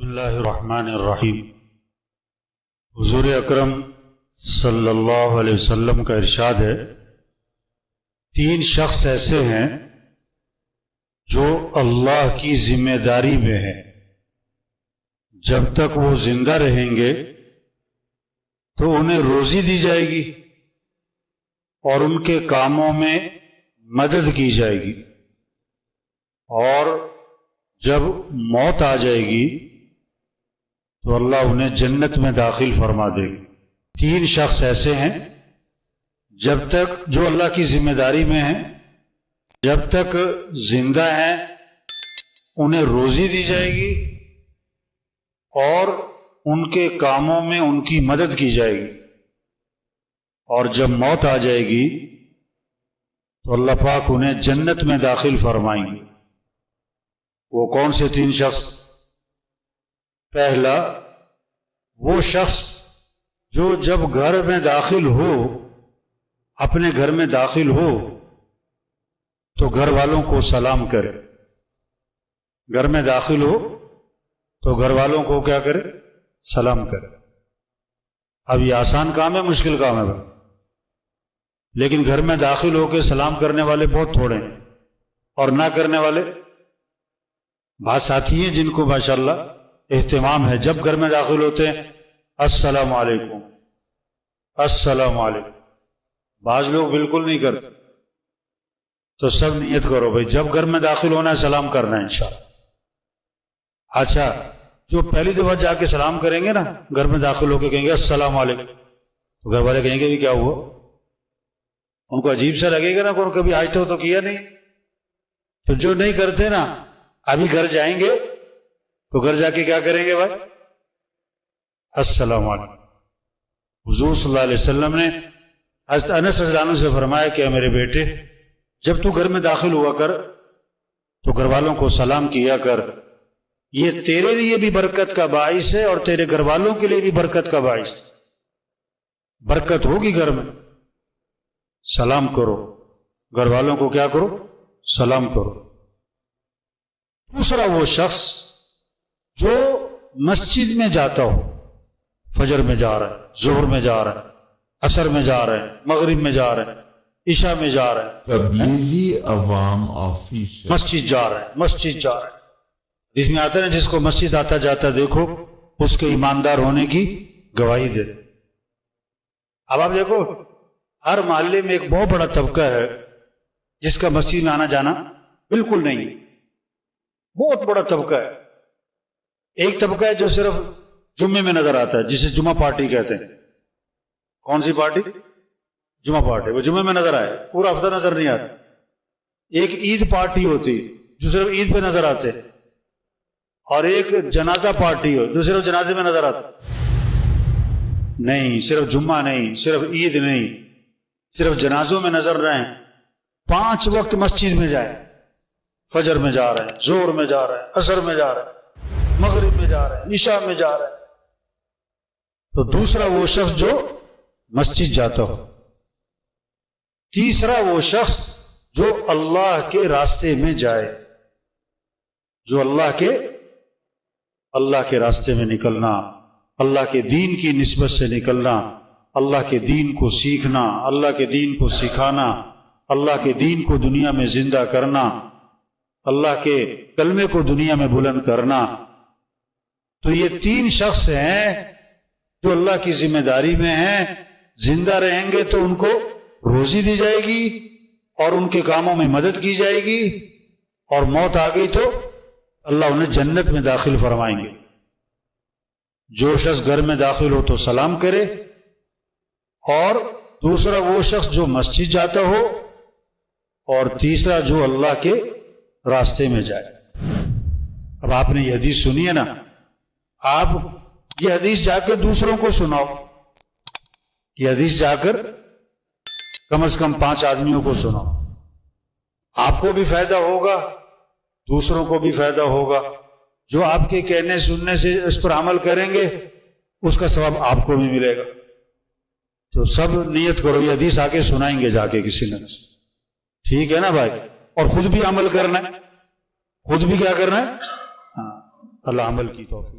بسم اللہ الرحمن الرحیم۔ حضور اکرم صلی اللہ علیہ وسلم کا ارشاد ہے، تین شخص ایسے ہیں جو اللہ کی ذمہ داری میں ہیں، جب تک وہ زندہ رہیں گے تو انہیں روزی دی جائے گی اور ان کے کاموں میں مدد کی جائے گی، اور جب موت آ جائے گی تو اللہ انہیں جنت میں داخل فرما دے گی۔ تین شخص ایسے ہیں جب تک جو اللہ کی ذمہ داری میں ہیں، جب تک زندہ ہیں انہیں روزی دی جائے گی اور ان کے کاموں میں ان کی مدد کی جائے گی، اور جب موت آ جائے گی تو اللہ پاک انہیں جنت میں داخل فرمائیں گے۔ وہ کون سے تین شخص؟ پہلا، وہ شخص جو جب گھر میں داخل ہو، اپنے گھر میں داخل ہو تو گھر والوں کو سلام کرے۔ گھر میں داخل ہو تو گھر والوں کو کیا کرے؟ سلام کرے۔ اب یہ آسان کام ہے، مشکل کام ہے بھائی، لیکن گھر میں داخل ہو کے سلام کرنے والے بہت تھوڑے ہیں، اور نہ کرنے والے بعض ساتھی ہیں جن کو ماشاءاللہ اہتمام ہے، جب گھر میں داخل ہوتے ہیں السلام علیکم السلام علیکم۔ بعض لوگ بالکل نہیں کرتے، تو سب نیت کرو بھائی جب گھر میں داخل ہونا ہے سلام کرنا ہے انشاءاللہ۔ اچھا، جو پہلی دفعہ جا کے سلام کریں گے نا، گھر میں داخل ہو کے کہیں گے السلام علیکم، تو گھر والے کہیں گے بھی کیا ہوا؟ ان کو عجیب سا لگے گا نا، کون کبھی آج تو کیا نہیں۔ تو جو نہیں کرتے نا، ابھی گھر جائیں گے تو گھر جا کے کیا کریں گے بھائی؟ السلام علیکم۔ حضور صلی اللہ علیہ وسلم نے حضرت انس رضی اللہ عنہ سے فرمایا کہ میرے بیٹے، جب تو گھر میں داخل ہوا کر تو گھر والوں کو سلام کیا کر، یہ تیرے لیے بھی برکت کا باعث ہے اور تیرے گھر والوں کے لیے بھی برکت کا باعث ہے۔ برکت ہوگی گھر میں، سلام کرو، گھر والوں کو کیا کرو؟ سلام کرو۔ دوسرا، وہ شخص جو مسجد میں جاتا ہو، فجر میں جا رہا ہے، ظہر میں جا رہا ہے، عصر میں جا رہا ہے، مغرب میں جا رہا ہے، عشاء میں جا رہا ہے، تبلیغی عوام آفیشل، مسجد جا رہا ہے، مسجد جا رہا ہے۔ اس میں آتا ہے جس کو مسجد آتا جاتا دیکھو، اس کے ایماندار ہونے کی گواہی دے۔ اب آپ دیکھو، ہر محلے میں ایک بہت بڑا طبقہ ہے جس کا مسجد میں آنا جانا بالکل نہیں، بہت بڑا طبقہ ہے۔ ایک طبقہ ہے جو صرف جمعے میں نظر آتا ہے، جسے جمعہ پارٹی کہتے ہیں۔ کون سی پارٹی؟ جمعہ پارٹی، وہ جمعے میں نظر آئے، پورا ہفتہ نظر نہیں آتا۔ ایک عید پارٹی ہوتی جو صرف عید پہ نظر آتے، اور ایک جنازہ پارٹی ہو جو صرف جنازے میں نظر آتا۔ نہیں، صرف جمعہ نہیں، صرف عید نہیں، صرف جنازوں میں نظر رہیں، 5 وقت مسجد میں جائیں، فجر میں جا رہے ہیں، ظہر میں جا رہے ہیں، عصر میں جا رہے ہیں، مغرب میں جا رہے ہیں، عشاء میں جا رہے ہیں۔ تو دوسرا وہ شخص جو مسجد جاتا ہو۔ تیسرا وہ شخص جو اللہ کے راستے میں جائے، جو اللہ کے راستے میں نکلنا، اللہ کے دین کی نسبت سے نکلنا، اللہ کے دین کو سیکھنا، اللہ کے دین کو سکھانا، اللہ کے دین کو دنیا میں زندہ کرنا، اللہ کے کلمے کو دنیا میں بلند کرنا۔ تو یہ 3 شخص ہیں جو اللہ کی ذمہ داری میں ہیں، زندہ رہیں گے تو ان کو روزی دی جائے گی اور ان کے کاموں میں مدد کی جائے گی، اور موت آ گئی تو اللہ انہیں جنت میں داخل فرمائیں گے۔ جو شخص گھر میں داخل ہو تو سلام کرے، اور دوسرا وہ شخص جو مسجد جاتا ہو، اور تیسرا جو اللہ کے راستے میں جائے۔ اب آپ نے یہ حدیث سنی ہے نا، آپ یہ حدیث جا کر دوسروں کو سناؤ، یہ حدیث جا کر کم از کم 5 آدمیوں کو سناؤ، آپ کو بھی فائدہ ہوگا، دوسروں کو بھی فائدہ ہوگا۔ جو آپ کے کہنے سننے سے اس پر عمل کریں گے اس کا ثواب آپ کو بھی ملے گا۔ تو سب نیت کرو، یہ حدیث آ کے سنائیں گے جا کے کسی نے، ٹھیک ہے نا بھائی؟ اور خود بھی عمل کرنا ہے، خود بھی کیا کرنا ہے؟ ہاں، اللہ عمل کی توفیق۔